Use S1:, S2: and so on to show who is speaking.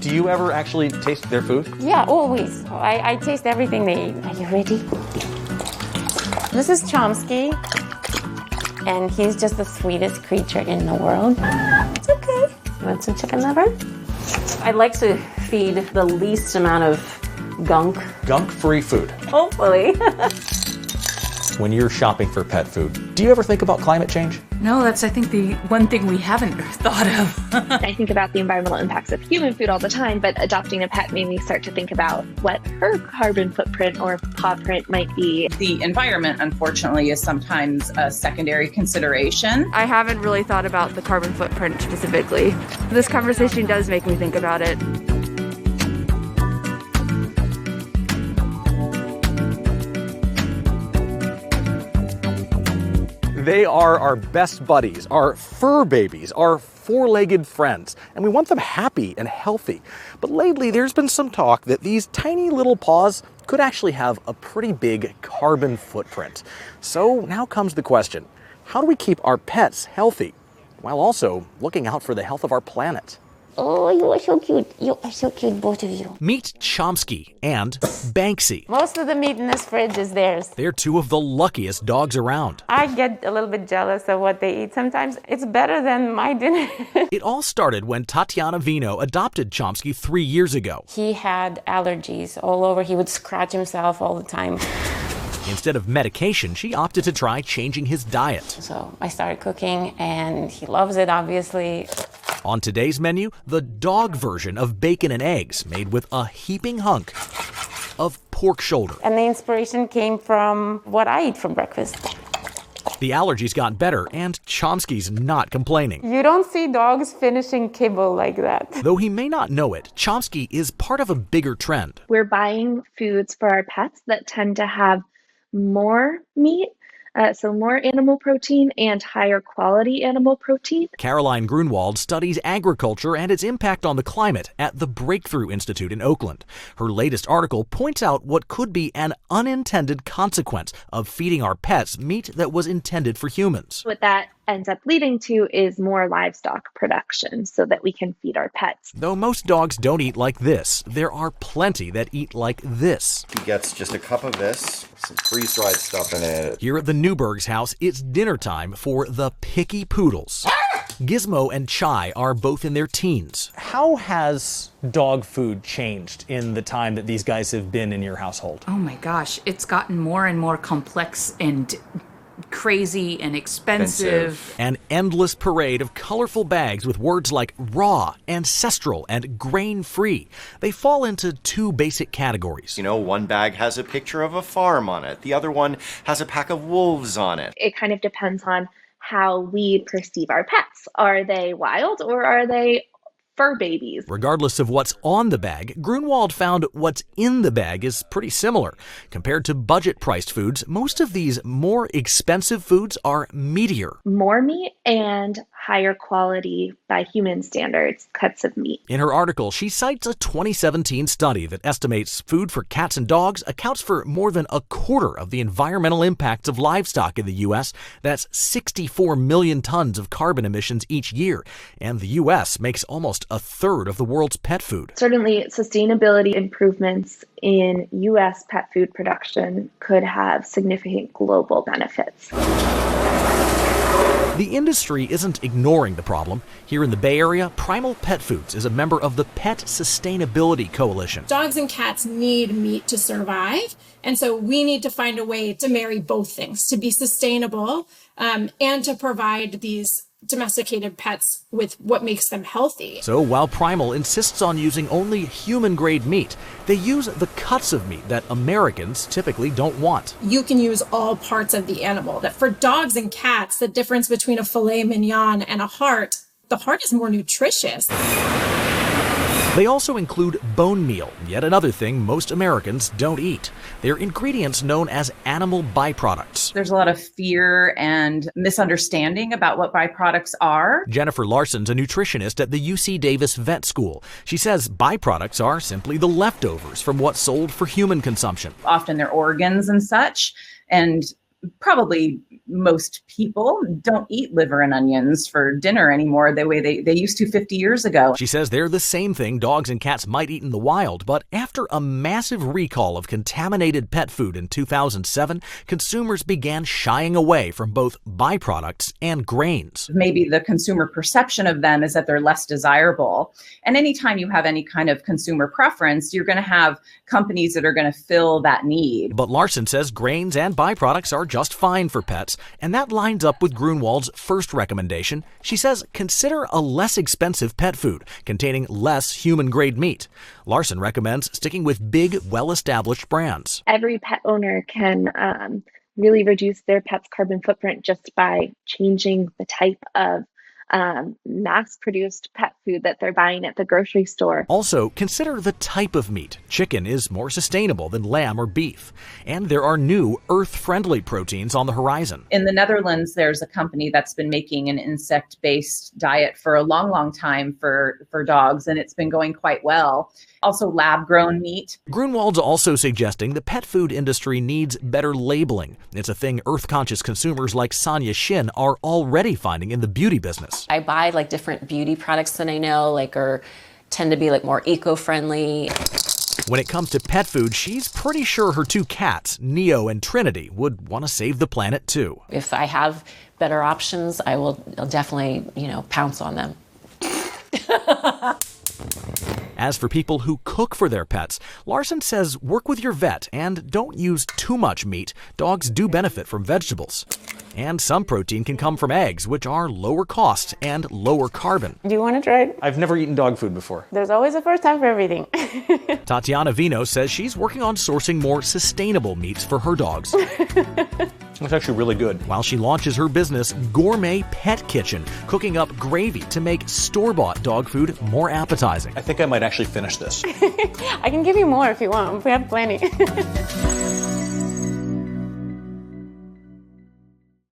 S1: Do you ever actually taste their food?
S2: Yeah, always. I taste everything they eat. Are you ready? This is Chomsky, and he's just the sweetest creature in the world. It's okay. You want some chicken liver?
S3: I'd like to feed the least amount of gunk.
S1: Gunk-free food.
S3: Hopefully.
S1: When you're shopping for pet food, do you ever think about climate change?
S4: No, that's, I think, the one thing we haven't thought of.
S5: I think about the environmental impacts of human food all the time, but adopting a pet made me start to think about what her carbon footprint or paw print might be.
S6: The environment, unfortunately, is sometimes a secondary consideration.
S7: I haven't really thought about the carbon footprint specifically. This conversation does make me think about it.
S1: They are our best buddies, our fur babies, our four-legged friends, and we want them happy and healthy. But lately, there's been some talk that these tiny little paws could actually have a pretty big carbon footprint. So now comes the question, how do we keep our pets healthy while also looking out for the health of our planet?
S2: Oh, you are so cute. You are so cute, both of you.
S8: Meet Chomsky and Banksy.
S2: Most of the meat in this fridge is theirs.
S8: They're two of the luckiest dogs around.
S2: I get a little bit jealous of what they eat sometimes. It's better than my dinner.
S8: It all started when Tatiana Vino adopted Chomsky 3 years ago.
S2: He had allergies all over. He would scratch himself all the time.
S8: Instead of medication, she opted to try changing his diet.
S2: So I started cooking, and he loves it, obviously.
S8: On today's menu, the dog version of bacon and eggs made with a heaping hunk of pork shoulder.
S2: And the inspiration came from what I eat for breakfast.
S8: The allergies got better, and Chomsky's not complaining.
S2: You don't see dogs finishing kibble like that.
S8: Though he may not know it, Chomsky is part of a bigger trend.
S5: We're buying foods for our pets that tend to have more meat, so more animal protein and higher quality animal protein.
S8: Caroline Grunwald studies agriculture and its impact on the climate at the Breakthrough Institute in Oakland. Her latest article points out what could be an unintended consequence of feeding our pets meat that was intended for humans.
S5: What that ends up leading to is more livestock production so that we can feed our pets.
S8: Though most dogs don't eat like this, there are plenty that eat like this.
S9: He gets just a cup of this, some freeze-dried stuff in it.
S8: Here at the Newberg's house, it's dinner time for the picky poodles. Gizmo and Chai are both in their teens.
S1: How has dog food changed in the time that these guys have been in your household?
S4: Oh my gosh, it's gotten more and more complex and crazy and expensive.
S8: An endless parade of colorful bags with words like raw, ancestral, and grain-free. They fall into two basic categories.
S9: You know, one bag has a picture of a farm on it. The other one has a pack of wolves on it.
S5: It kind of depends on how we perceive our pets. Are they wild or are they fur babies?
S8: Regardless of what's on the bag, Grunwald found what's in the bag is pretty similar. Compared to budget-priced foods, most of these more expensive foods are meatier.
S5: More meat and higher quality by human standards cuts of meat.
S8: In her article, she cites a 2017 study that estimates food for cats and dogs accounts for more than a quarter of the environmental impacts of livestock in the U.S. That's 64 million tons of carbon emissions each year. And the U.S. makes almost a third of the world's pet food.
S5: Certainly, sustainability improvements in U.S. pet food production could have significant global benefits.
S8: The industry isn't ignoring the problem. Here in the Bay Area, Primal Pet Foods is a member of the Pet Sustainability Coalition.
S10: Dogs and cats need meat to survive, and so we need to find a way to marry both things, to be sustainable and to provide these domesticated pets with what makes them healthy.
S8: So while Primal insists on using only human-grade meat, they use the cuts of meat that Americans typically don't want.
S10: You can use all parts of the animal. That for dogs and cats, the difference between a filet mignon and a heart, the heart is more nutritious.
S8: They also include bone meal, yet another thing most Americans don't eat. They're ingredients known as animal byproducts.
S6: There's a lot of fear and misunderstanding about what byproducts are.
S8: Jennifer Larson's a nutritionist at the UC Davis Vet School. She says byproducts are simply the leftovers from what's sold for human consumption.
S6: Often they're organs and such, and probably most people don't eat liver and onions for dinner anymore the way they used to 50 years ago.
S8: She says they're the same thing dogs and cats might eat in the wild, but after a massive recall of contaminated pet food in 2007, consumers began shying away from both byproducts and grains.
S6: Maybe the consumer perception of them is that they're less desirable. And anytime you have any kind of consumer preference, you're going to have companies that are going to fill that need.
S8: But Larson says grains and byproducts are just fine for pets, and that lines up with Grunwald's first recommendation. She says consider a less expensive pet food containing less human-grade meat. Larson recommends sticking with big, well-established brands.
S5: Every pet owner can really reduce their pet's carbon footprint just by changing the type of mass-produced pet food that they're buying at the grocery store.
S8: Also, consider the type of meat. Chicken is more sustainable than lamb or beef. And there are new earth-friendly proteins on the horizon.
S6: In the Netherlands, there's a company that's been making an insect-based diet for a long, long time for dogs, and it's been going quite well. Also lab-grown meat.
S8: Grunwald's also suggesting the pet food industry needs better labeling. It's a thing earth-conscious consumers like Sonia Shin are already finding in the beauty business.
S3: I buy like different beauty products that I know or tend to be like more eco-friendly.
S8: When it comes to pet food, she's pretty sure her two cats, Neo and Trinity, would want to save the planet too.
S3: If I have better options, I'll definitely, pounce on them.
S8: As for people who cook for their pets, Larson says work with your vet and don't use too much meat. Dogs do benefit from vegetables. And some protein can come from eggs, which are lower cost and lower carbon.
S2: Do you want to try it?
S1: I've never eaten dog food before.
S2: There's always a first time for everything.
S8: Tatiana Vino says she's working on sourcing more sustainable meats for her dogs.
S1: It's actually really good.
S8: While she launches her business, Gourmet Pet Kitchen, cooking up gravy to make store-bought dog food more appetizing.
S1: I think I might actually finish this.
S2: I can give you more if you want. We have plenty.